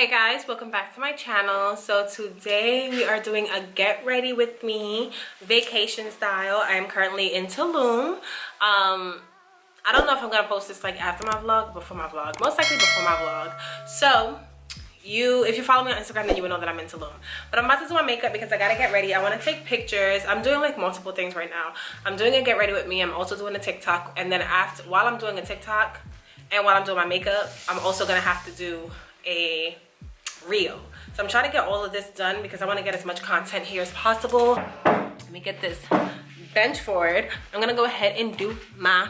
Hey guys, welcome back to my channel. So today we are doing a get ready with me vacation style. I am currently in Tulum. I don't know if I'm gonna post this like after my vlog, before my vlog, most likely before my vlog. So if you follow me on Instagram, then you will know that I'm in Tulum. But I'm about to do my makeup because I gotta get ready. I want to take pictures. I'm doing like multiple things right now. I'm doing a get ready with me. I'm also doing a TikTok, and then while I'm doing a TikTok and while I'm doing my makeup, I'm also gonna have to do a reel. So I'm trying to get all of this done because I want to get as much content here as possible. Let me get this bench forward. I'm gonna go ahead and do my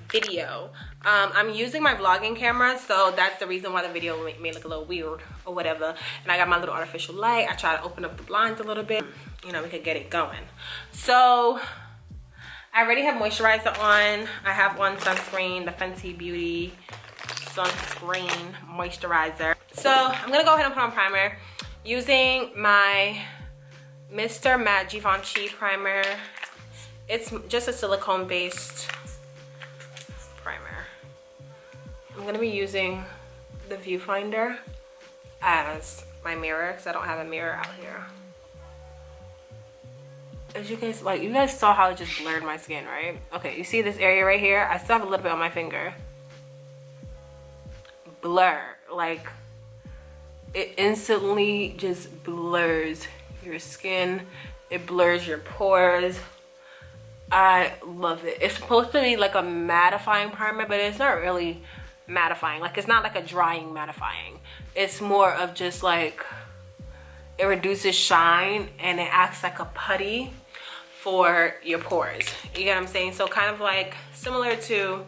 video. I'm using my vlogging camera, so that's the reason why the video may look a little weird or whatever. And I got my little artificial light. I try to open up the blinds a little bit, you know, we could get it going. So I already have moisturizer on. I have on sunscreen, the Fenty Beauty sunscreen moisturizer. So I'm gonna go ahead and put on primer using my Mr. Matte Givenchy primer. It's just a silicone based primer. I'm gonna be using the viewfinder as my mirror because I don't have a mirror out here. As you guys, like, you guys saw how it just blurred my skin, right? Okay, you see this area right here? I still have a little bit on my finger. Blur, like it instantly just blurs your skin. It blurs your pores. I love it. It's supposed to be like a mattifying primer, but it's not really mattifying. Like, it's not like a drying mattifying. It's more of just like, it reduces shine and it acts like a putty for your pores. You get what I'm saying? So kind of like similar to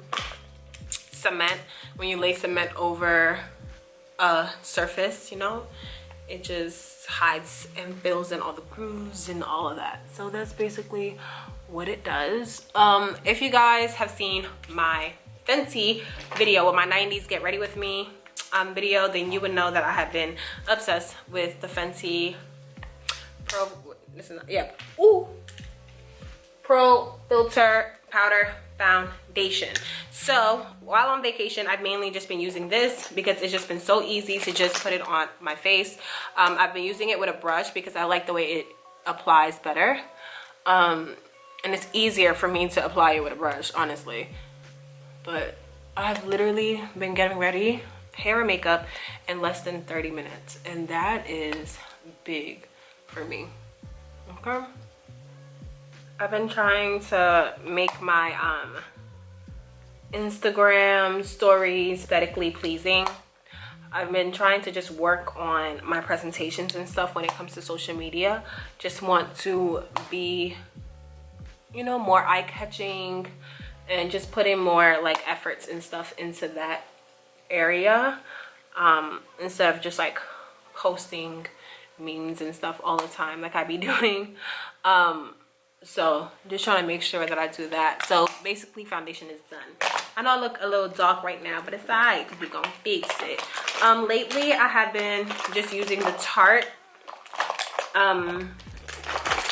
cement. When you lay cement over a surface, you know, it just hides and fills in all the grooves and all of that. So that's basically what it does. If you guys have seen my Fenty video with my 90s get ready with me video, then you would know that I have been obsessed with the Fenty Pro Filter Powder Foundation. So while on vacation, I've mainly just been using this because it's just been so easy to just put it on my face. I've been using it with a brush because I like the way it applies better, and it's easier for me to apply it with a brush, honestly. But I've literally been getting ready, hair and makeup, in less than 30 minutes, and that is big for me. Okay, I've been trying to make my Instagram stories aesthetically pleasing. I've been trying to just work on my presentations and stuff when it comes to social media. Just want to be, you know, more eye-catching and just putting more like efforts and stuff into that area, instead of just like posting memes and stuff all the time like I be doing. So just trying to make sure that I do that. So basically foundation is done. I know I look a little dark right now, but it's alright because we're gonna fix it. Lately I have been just using the Tarte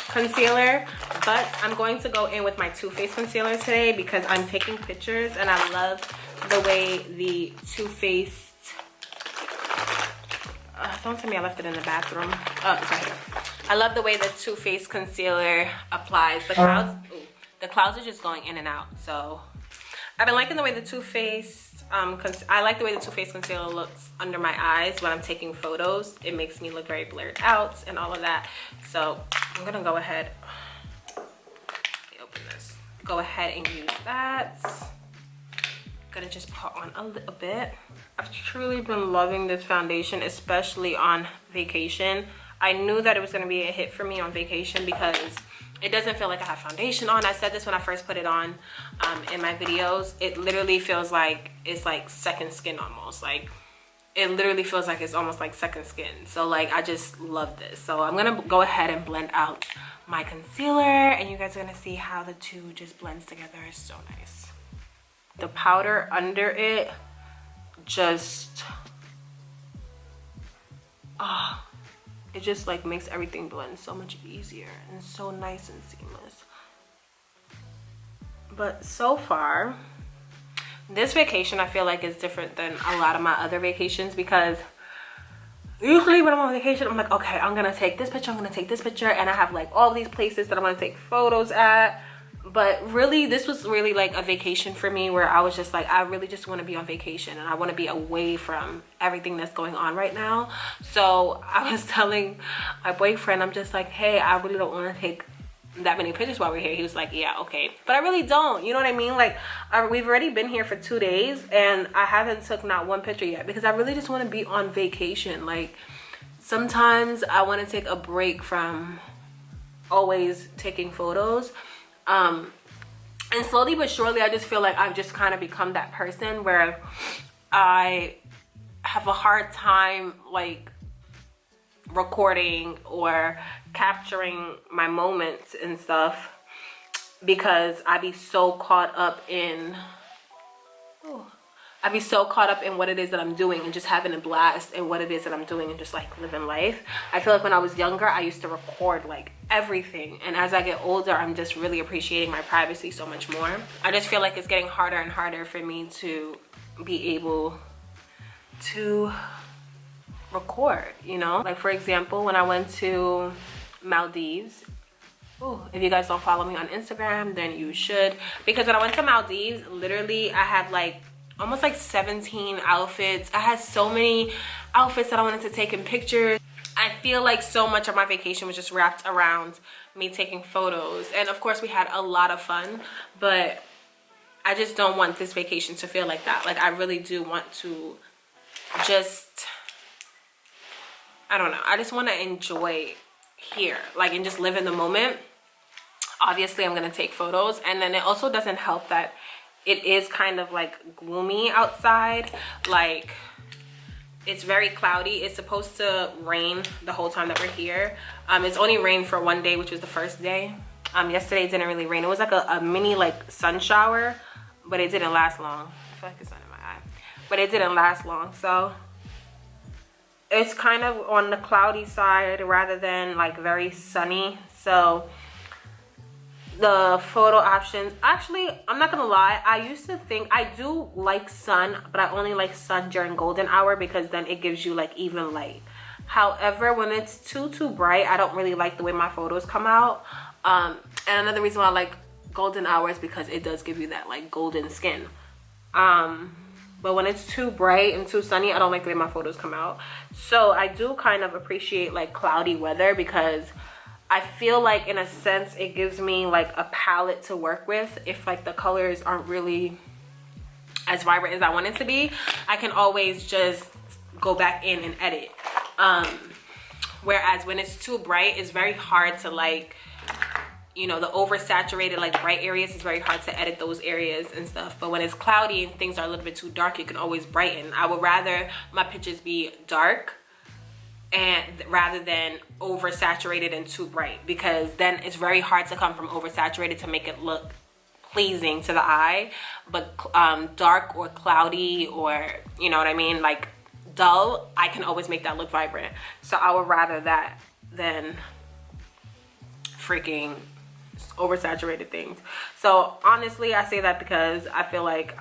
concealer, but I'm going to go in with my Too Faced concealer today because I'm taking pictures and I love the way the Too Faced don't tell me I left it in the bathroom. Oh, it's right here. I love the way the Too Faced concealer applies. The clouds are just going in and out. So I've been liking the way the Too Faced, I like the way the Too Faced concealer looks under my eyes when I'm taking photos. It makes me look very blurred out and all of that. So I'm gonna go ahead, let me open this. Go ahead and use that. Gonna just put on a little bit. I've truly been loving this foundation, especially on vacation. I knew that it was gonna be a hit for me on vacation because it doesn't feel like I have foundation on. I said this when I first put it on in my videos. It literally feels like it's like second skin almost. Like, it literally feels like it's almost like second skin. So like, I just love this. So I'm gonna go ahead and blend out my concealer and you guys are gonna see how the two just blends together. It's so nice. The powder under it just, it just like makes everything blend so much easier and so nice and seamless. But so far, this vacation I feel like is different than a lot of my other vacations because usually when I'm on vacation, I'm like, okay, I'm gonna take this picture, I'm gonna take this picture, and I have like all these places that I'm gonna take photos at. But really, this was really like a vacation for me, where I was just like, I really just want to be on vacation, and I want to be away from everything that's going on right now. So I was telling my boyfriend, I'm just like, hey, I really don't want to take that many pictures while we're here. He was like, yeah, okay, but I really don't, you know what I mean? Like, we've already been here for 2 days and I haven't took not one picture yet, because I really just want to be on vacation. Like, sometimes I want to take a break from always taking photos. And slowly but surely, I just feel like I've just kind of become that person where I have a hard time like recording or capturing my moments and stuff, because I be so caught up in what it is that I'm doing and just having a blast and what it is that I'm doing and just like living life. I feel like when I was younger, I used to record like everything, and as I get older, I'm just really appreciating my privacy so much more. I just feel like it's getting harder and harder for me to be able to record, you know? Like, for example, when I went to Maldives, if you guys don't follow me on Instagram, then you should, because when I went to Maldives, literally I had like almost like 17 outfits. I had so many outfits that I wanted to take in pictures. I feel like so much of my vacation was just wrapped around me taking photos, and of course we had a lot of fun, but I just don't want this vacation to feel like that. Like, I really do want to just, I don't know, I just want to enjoy here, like, and just live in the moment. Obviously I'm gonna take photos, and then it also doesn't help that it is kind of like gloomy outside. Like, it's very cloudy. It's supposed to rain the whole time that we're here. It's only rained for 1 day, which was the first day. Yesterday it didn't really rain. It was like a mini like sun shower, but it didn't last long. I feel like it's sun in my eye, but it didn't last long. So it's kind of on the cloudy side rather than like very sunny. So the photo options, actually, I'm not gonna lie, I used to think I do like sun, but I only like sun during golden hour, because then it gives you like even light. However, when it's too bright, I don't really like the way my photos come out. And another reason why I like golden hour is because it does give you that like golden skin. But when it's too bright and too sunny, I don't like the way my photos come out. So I do kind of appreciate like cloudy weather, because I feel like in a sense it gives me like a palette to work with. If like the colors aren't really as vibrant as I want it to be, I can always just go back in and edit. Whereas when it's too bright, it's very hard to like, you know, the oversaturated like bright areas, is very hard to edit those areas and stuff. But when it's cloudy and things are a little bit too dark, you can always brighten. I would rather my pictures be dark and rather than oversaturated and too bright, because then it's very hard to come from oversaturated to make it look pleasing to the eye. But dark or cloudy, or you know what I mean, like dull, I can always make that look vibrant. So I would rather that than freaking oversaturated things. So honestly, I say that because I feel like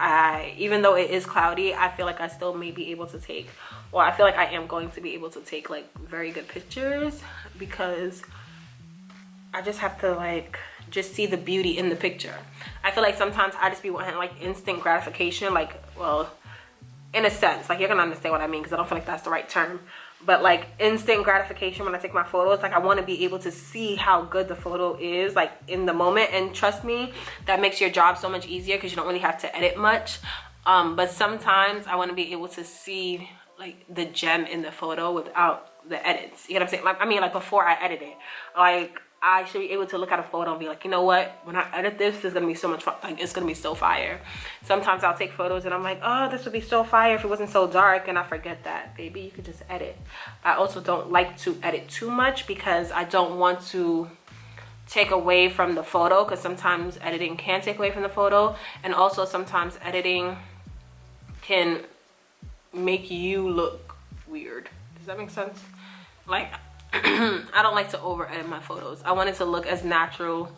even though it is cloudy, I feel like I still may be able to take, well, I feel like I am going to be able to take like very good pictures, because I just have to like just see the beauty in the picture. I feel like sometimes I just be wanting like instant gratification, like, well, in a sense, like you're gonna understand what I mean, because I don't feel like that's the right term, but like instant gratification when I take my photos. Like, I want to be able to see how good the photo is like in the moment, and trust me, that makes your job so much easier, because you don't really have to edit much. But sometimes I want to be able to see like the gem in the photo without the edits, you know what I'm saying? Like, I mean, like before I edit it, like I should be able to look at a photo and be like, you know what, when I edit this is gonna be so much fun, like it's gonna be so fire. Sometimes I'll take photos and I'm like, oh, this would be so fire if it wasn't so dark, and I forget that, baby, you could just edit. I also don't like to edit too much, because I don't want to take away from the photo, because sometimes editing can take away from the photo, and also sometimes editing can make you look weird. Does that make sense? Like, I don't like to over edit my photos. I want it to look as natural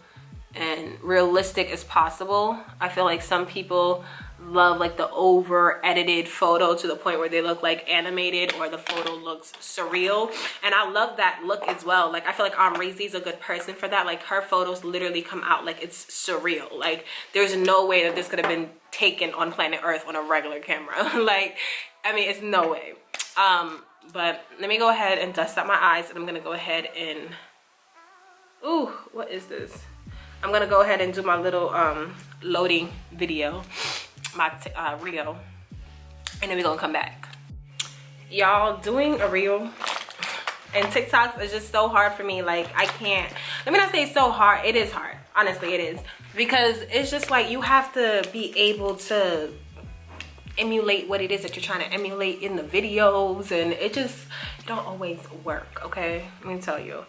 and realistic as possible. I feel like some people love like the over edited photo to the point where they look like animated or the photo looks surreal, and I love that look as well. Like I feel like Amrezi's a good person for that. Like her photos literally come out like it's surreal. Like there's no way that this could have been taken on planet Earth on a regular camera. Like I mean, it's no way. But let me go ahead and dust up my eyes, and I'm gonna go ahead and, ooh, what is this? I'm gonna go ahead and do my little loading video, my reel, and then we're gonna come back. Y'all, doing a reel and TikToks is just so hard for me. Like I can't, let me not say it's so hard, it is hard, honestly it is, because it's just like you have to be able to emulate what it is that you're trying to emulate in the videos, and it don't always work, okay? Let me tell you.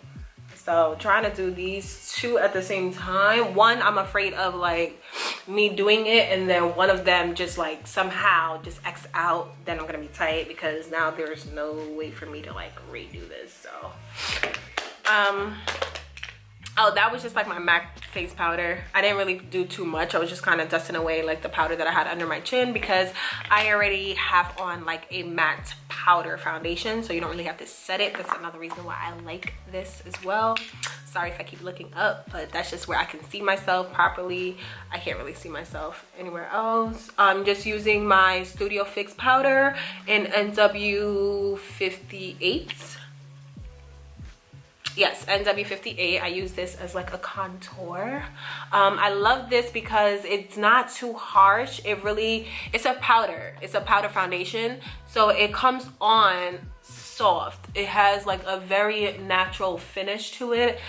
So trying to do these two at the same time, one, I'm afraid of like me doing it and then one of them just like somehow just X out, then I'm gonna be tight, because now there's no way for me to like redo this. So oh, that was just like my MAC face powder. I didn't really do too much. I was just kind of dusting away like the powder that I had under my chin, because I already have on like a matte powder foundation, so you don't really have to set it. That's another reason why I like this as well. Sorry if I keep looking up, but that's just where I can see myself properly. I can't really see myself anywhere else. I'm just using my Studio Fix powder in NW58. Yes, NW58. I use this as like a contour. I love this because it's not too harsh. It's a powder. It's a powder foundation. So it comes on soft. It has like a very natural finish to it.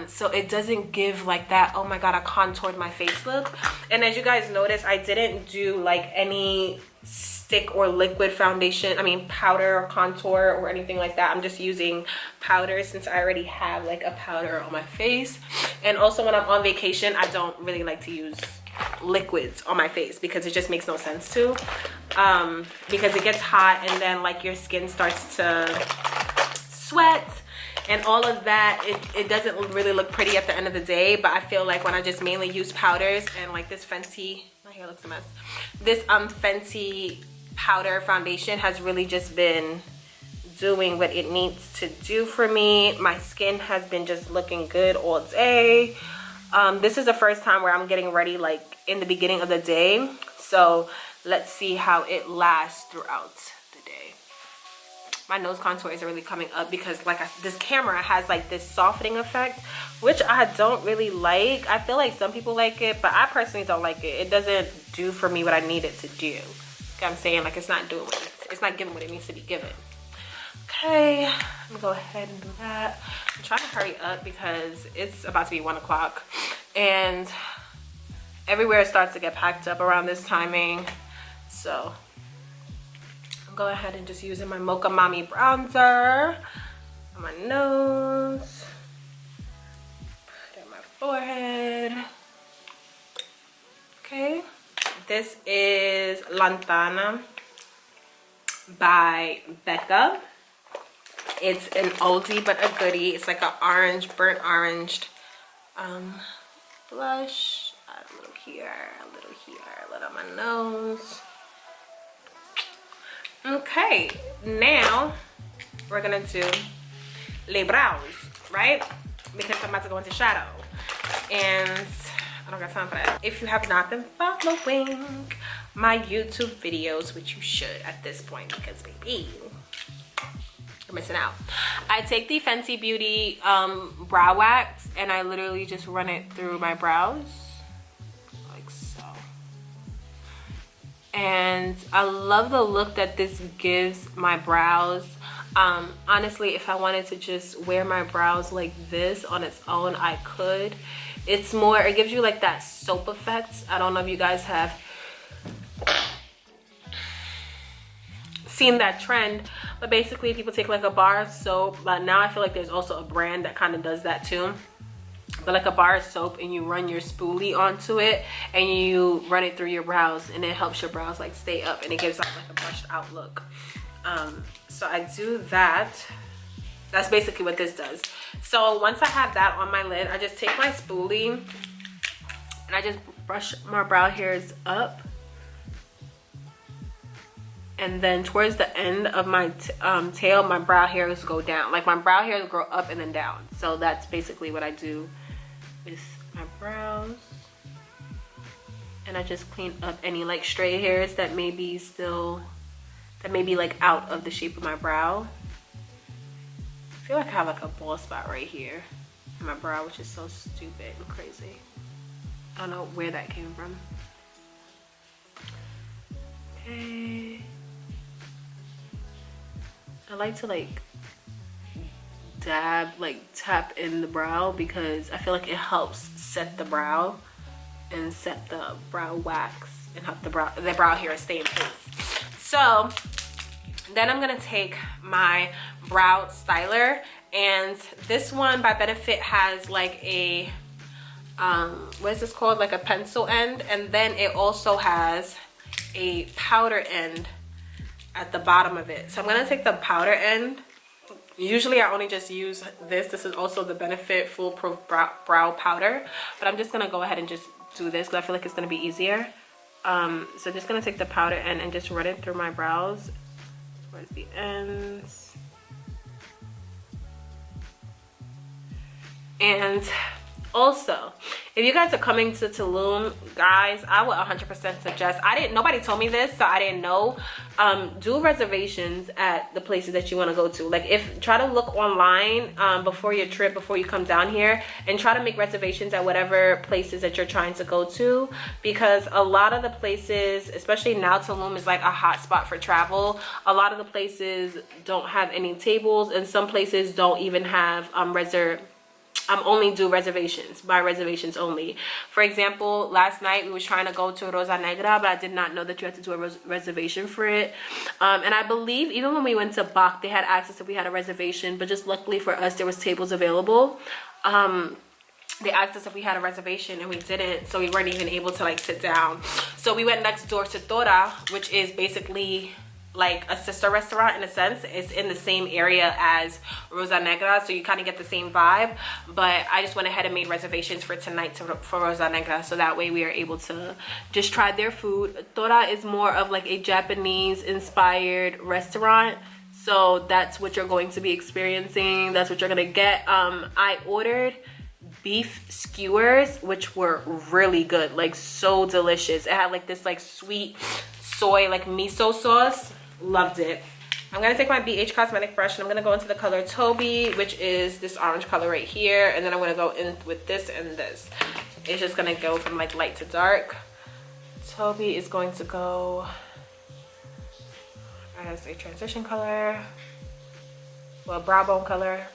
So it doesn't give like that, oh my God, I contoured my face look. And as you guys notice, I didn't do like any stick or liquid foundation, powder or contour or anything like that. I'm just using powder since I already have like a powder on my face. And also when I'm on vacation, I don't really like to use liquids on my face because it just makes no sense to, because it gets hot and then like your skin starts to sweat and all of that. It doesn't really look pretty at the end of the day. But I feel like when I just mainly use powders and like this Fenty, my hair looks a mess, this Fenty powder foundation has really just been doing what it needs to do for me. My skin has been just looking good all day. This is the first time where I'm getting ready like in the beginning of the day, so let's see how it lasts throughout the day. My nose contour is really coming up because like this camera has like this softening effect, which I don't really like. I feel like some people like it, but I personally don't like it. It doesn't do for me what I need it to do. You know what I'm saying? Like it's not doing it's not giving what it needs to be given. Okay, I'm gonna go ahead and do that. I'm trying to hurry up because it's about to be 1 o'clock and everywhere starts to get packed up around this timing. So I'll go ahead and just using my Mocha Mami bronzer on my nose, put it on my forehead. Okay, this is Lantana by Becca. It's an oldie but a goodie. It's like an orange, burnt orange blush. Add a little here, a little here, a little on my nose. Okay, now we're gonna do les brows, right? Because I'm about to go into shadow and I don't got time for that. If you have not been following my YouTube videos, which you should at this point because baby, you're missing out. I take the Fenty Beauty brow wax and I literally just run it through my brows like so. And I love the look that this gives my brows. Honestly, if I wanted to just wear my brows like this on its own, I could. It's more, it gives you like that soap effect. I don't know if you guys have seen that trend, but basically people take like a bar of soap, but now I feel like there's also a brand that kind of does that too, but like a bar of soap and you run your spoolie onto it and you run it through your brows and it helps your brows like stay up and it gives out like a brushed out look. So I do that. That's basically what this does. So once I have that on my lid, I just take my spoolie and I just brush my brow hairs up and then towards the end of my tail, my brow hairs go down. Like my brow hairs grow up and then down. So that's basically what I do with my brows. And I just clean up any like stray hairs that may be like out of the shape of my brow. I feel like I have like a bald spot right here in my brow, which is so stupid and crazy. I don't know where that came from. Okay. I like to like tap in the brow because I feel like it helps set the brow and set the brow wax and help the brow hair stay in place. So then I'm gonna take my brow styler, and this one by Benefit has like a what is this called, like a pencil end, and then it also has a powder end at the bottom of it. So I'm gonna take the powder end. Usually I only just use this. This is also the Benefit Foolproof brow powder, but I'm just gonna go ahead and just do this because I feel like it's gonna be easier. So just gonna take the powder end and just run it through my brows towards the ends. And also, if you guys are coming to Tulum, guys, I would 100% suggest, nobody told me this, so I didn't know, do reservations at the places that you want to go to. Like, try to look online before your trip, before you come down here, and try to make reservations at whatever places that you're trying to go to, because a lot of the places, especially now Tulum is like a hot spot for travel, a lot of the places don't have any tables, and some places don't even have only do reservations, by reservations only. For example, last night we were trying to go to Rosa Negra, but I did not know that you had to do a reservation for it. And I believe even when we went to Bach, they had access if we had a reservation, but just luckily for us, there was tables available. They asked us if we had a reservation and we didn't, so we weren't even able to like sit down. So we went next door to Tora, which is basically like a sister restaurant in a sense. It's in the same area as Rosa Negra, so you kind of get the same vibe. But I just went ahead and made reservations for tonight for Rosa Negra, so that way we are able to just try their food. Tora is more of like a Japanese inspired restaurant, so that's what you're going to be experiencing. That's what you're gonna get. I ordered beef skewers, which were really good, like so delicious. It had like this like sweet soy like miso sauce. Loved it. I'm gonna take my BH Cosmetic brush and I'm gonna go into the color Toby, which is this orange color right here, and then I'm gonna go in with this and this. It's just gonna go from like light to dark. Toby is going to go as a transition color, well, brow bone color.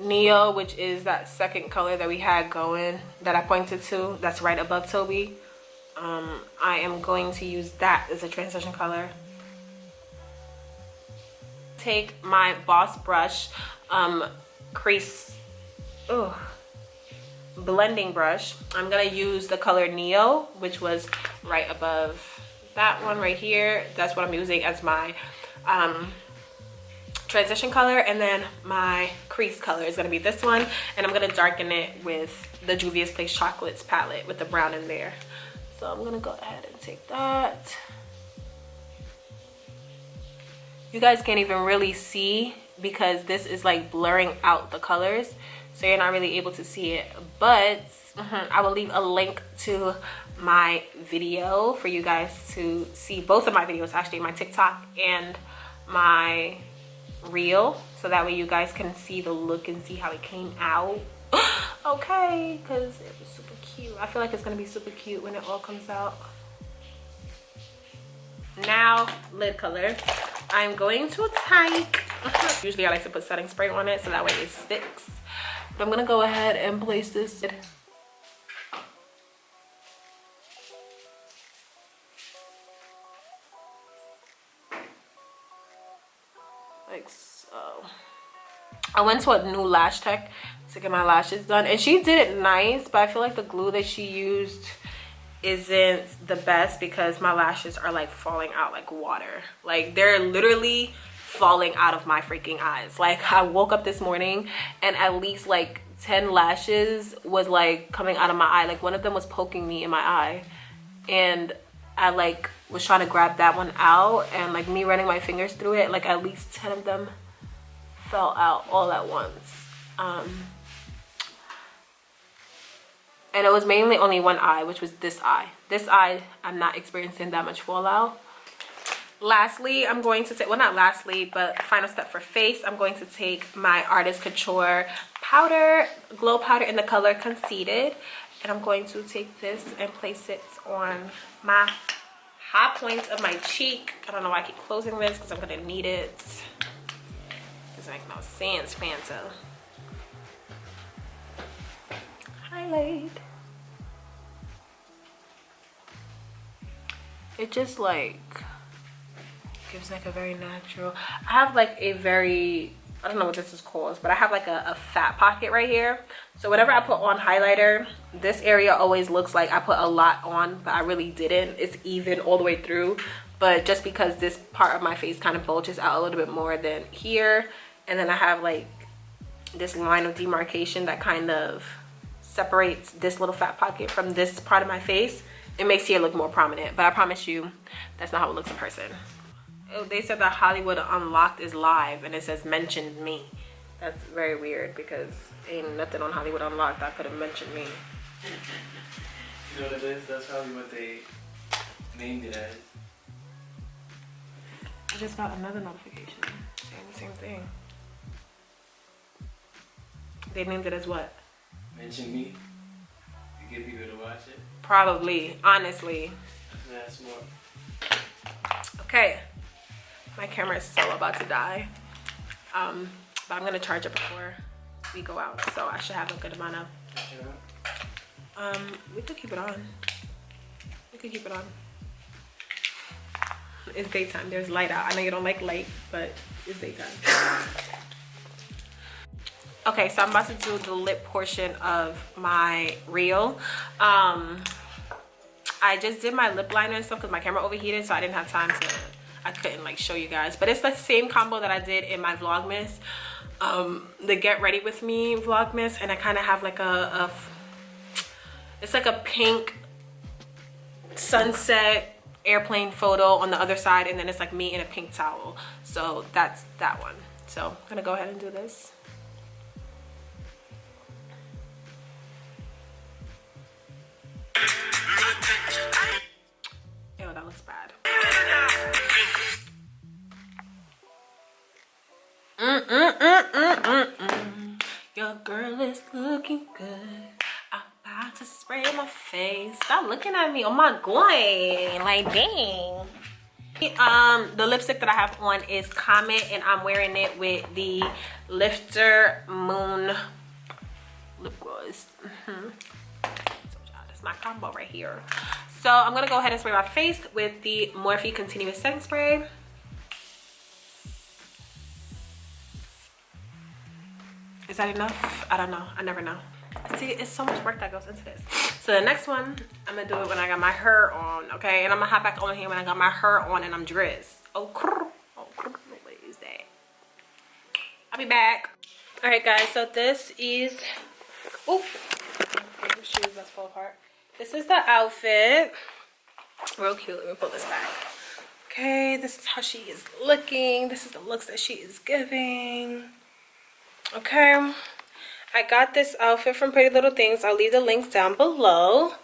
Neo, which is that second color that we had going, that I pointed to, that's right above Toby. I am going to use that as a transition color. Take my Boss brush, blending brush. I'm gonna use the color Neo, which was right above that one right here. That's what I'm using as my transition color, and then my crease color is gonna be this one, and I'm gonna darken it with the Juvia's Place Chocolates palette with the brown in there. So I'm gonna go ahead and take that. You guys can't even really see because this is like blurring out the colors, so you're not really able to see it, but I will leave a link to my video for you guys to see, both of my videos actually, my TikTok and my reel, so that way you guys can see the look and see how it came out. Okay, because it was super cute. I feel like it's gonna be super cute when it all comes out. Now, lid color. I'm going to take, usually I like to put setting spray on it so that way it sticks, but I'm gonna go ahead and place this like so. I went to a new lash tech to get my lashes done, and she did it nice, but I feel like the glue that she used isn't the best because my lashes are like falling out like water. Like they're literally falling out of my freaking eyes. Like I woke up this morning and at least like 10 lashes was like coming out of my eye. Like one of them was poking me in my eye, and I like was trying to grab that one out, and like me running my fingers through it, like at least 10 of them fell out all at once. And it was mainly only one eye, which was this eye. This eye, I'm not experiencing that much fallout. Lastly, I'm going to take, well, not lastly, but final step for face, I'm going to take my Artist Couture powder, glow powder in the color Conceited, and I'm going to take this and place it on my high point of my cheek. I don't know why I keep closing this because I'm going to need it. Doesn't make no sense, Fanta. Highlight. It just like gives like a very natural, I have like a very, I don't know what this is called, but I have like a fat pocket right here. So whenever I put on highlighter, this area always looks like I put a lot on, but I really didn't. It's even all the way through, but just because this part of my face kind of bulges out a little bit more than here, and then I have like this line of demarcation that kind of separates this little fat pocket from this part of my face, it makes here look more prominent. But I promise you, that's not how it looks in person. Oh, they said that Hollywood Unlocked is live, and it says mentioned me. That's very weird because ain't nothing on Hollywood Unlocked that could have mentioned me. You know what it is? That's probably what they named it as. I just got another notification saying the same thing. They named it as what? Mention me to get people to watch it. Probably, honestly. That's more. Okay, my camera is so about to die. But I'm gonna charge it before we go out, so I should have a good amount of. We could keep it on. We could keep it on. It's daytime. There's light out. I know you don't like light, but it's daytime. Okay, so I'm about to do the lip portion of my reel. I just did my lip liner and stuff because my camera overheated, so I didn't have time to, I couldn't like show you guys. But it's the same combo that I did in my Vlogmas, the Get Ready With Me Vlogmas, and I kind of have like it's like a pink sunset airplane photo on the other side, and then it's like me in a pink towel. So that's that one. So I'm gonna go ahead and do this. Ew, that looks bad. Your girl is looking good. I'm about to spray my face. Stop looking at me. Oh my god. Like, dang. The lipstick that I have on is Comet, and I'm wearing it with the Lifter Moon lip gloss. That's my combo right here. So I'm gonna go ahead and spray my face with the Morphe Continuous Setting Spray. Is that enough? I don't know. I never know. See, it's so much work that goes into this. So the next one, I'm gonna do it when I got my hair on, okay? And I'm gonna hop back on here when I got my hair on and I'm dressed. Oh, what is that? I'll be back. All right, guys. So this is. Oop. Okay, shoes that's fall apart. This is the outfit. Real cute. Let me pull this back. Okay, this is how she is looking. This is the looks that she is giving. Okay, I got this outfit from Pretty Little Things. I'll leave the links down below.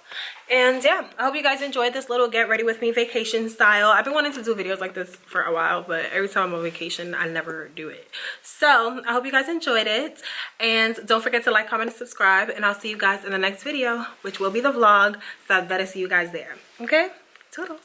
And yeah, I hope you guys enjoyed this little Get Ready With Me vacation style. I've been wanting to do videos like this for a while, but every time I'm on vacation, I never do it. So I hope you guys enjoyed it. And don't forget to like, comment, and subscribe. And I'll see you guys in the next video, which will be the vlog. So I better see you guys there. Okay? Toodles.